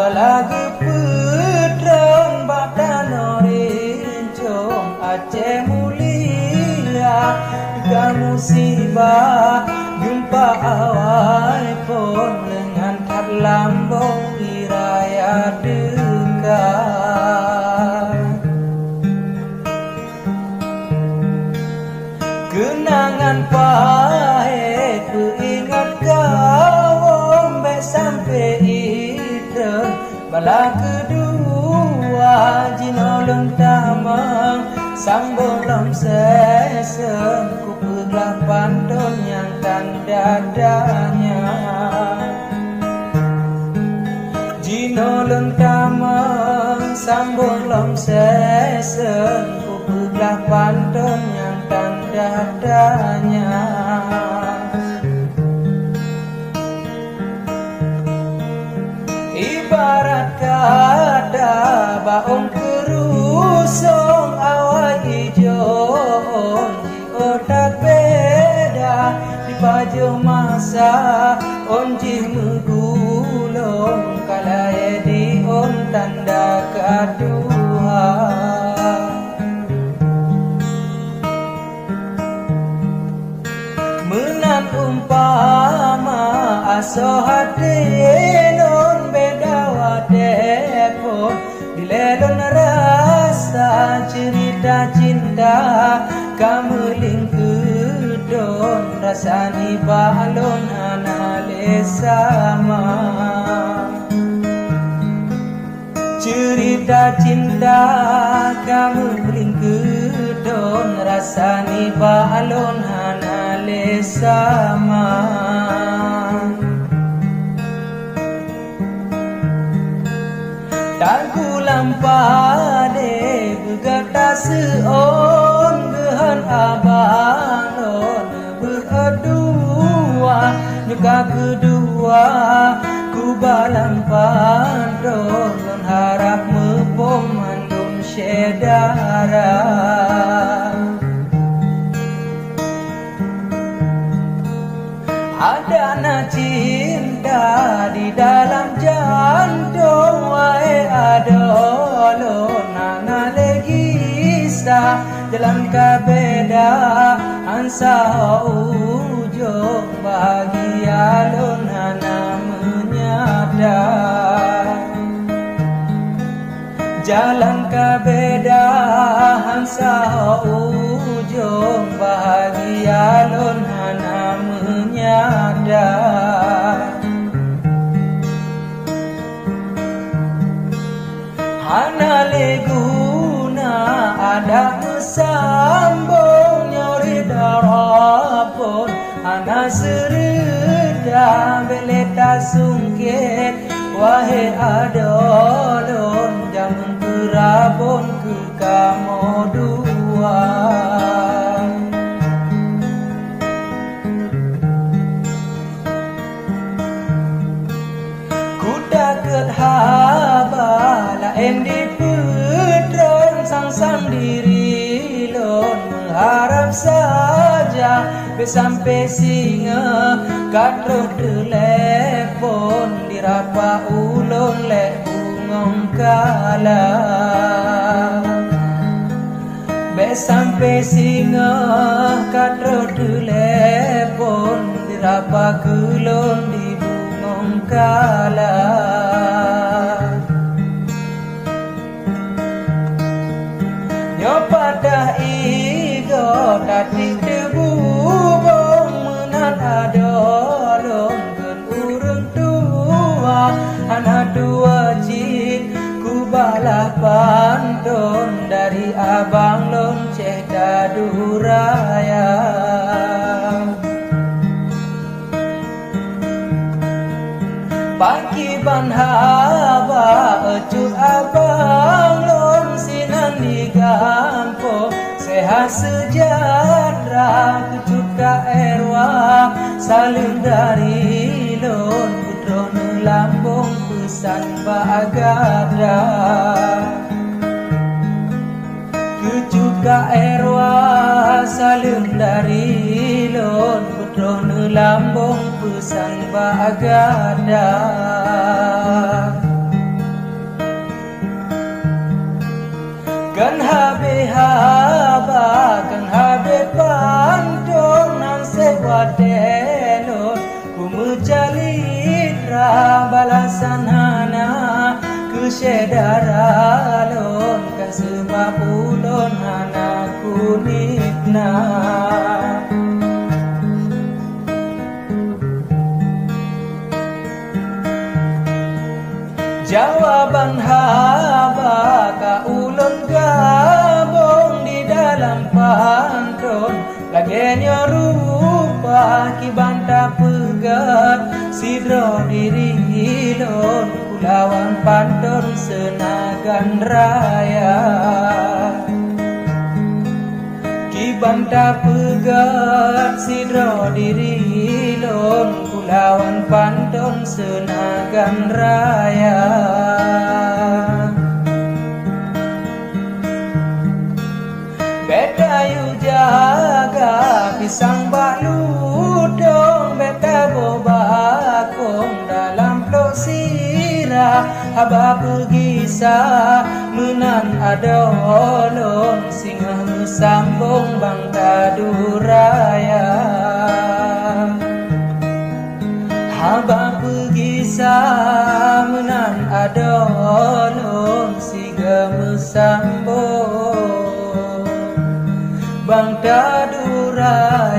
balagu putron batanorin com Aceh mulia juga musibah jumpa awal pun dengan kat lambung di raya dekat. Kenangan pahit beringat kau sampai itu bala kedua jinolong tamang sambung lam sesen ku peglah pantun yang tanda dadanya jinolong tamang sambung lam sesen ku peglah pantun yang tanda dadanya. Ibarat kata baong kerusung awal hijau di otak beda di baju masa onji megulung kalai di on tanda kedua. Menan umpama aso hati non beda wadepon dilelon rasa cerita cinta kamu lingkudon rasani balon anale sama cerita cinta kamu lingkudon rasani balon anale sama. Tanggulam pade begata seon gehan abang non berdua juga kedua ku balang pandon non harap mepom mandum syedara. Ada na cinta di dalam jantung wae adolo nana legisa dalam kabeda ansa ujung bahagia lo nana menyadar jalan kabeda ansa ujung bahagia lo nana menyadar. Hana leguna ada mesambung nyori darapun hana sereda beleta sungkit wahai adolon jamun kerabun ke kamu dua. Kudaket haba lain di putron sang-sang diri lon mengharap saja sampai singa katro telepon dirapa ulun lek bungong kala sampai singa katro telepon dirapa kulun di bungong kala. Nyo pada igo tatik debu bong menan adolong gen urung tua anak dua jin ku balah pantun dari abang lonceh daduraya. Pagi ban haba ecut abang lon sinan di kampung sehat sejahtera kecut ka erwa saling dari lon putron lambung pesan bagada kecut ka erwa saling dari lon putron lambung pesan bagada. kan habe haba kan habe pantong nan sewadelon ku menjalitra balasan hana ku sedaralon kan sebab ulon hana kunitna jawaban haba ka ulun gabung di dalam pantun lagenyo rupa ki banta pegat sidro diri hilon kulawan pantun senagan raya ki banta pegat sidro diri hilon kulawan pantun senagan raya beta yu jaga pisang baludong beta bobakong dalam plok sirah haba pergi sa menan adolon singa sambung bangta duraya haba pergi sa menan adolon singa sambung bangta duraya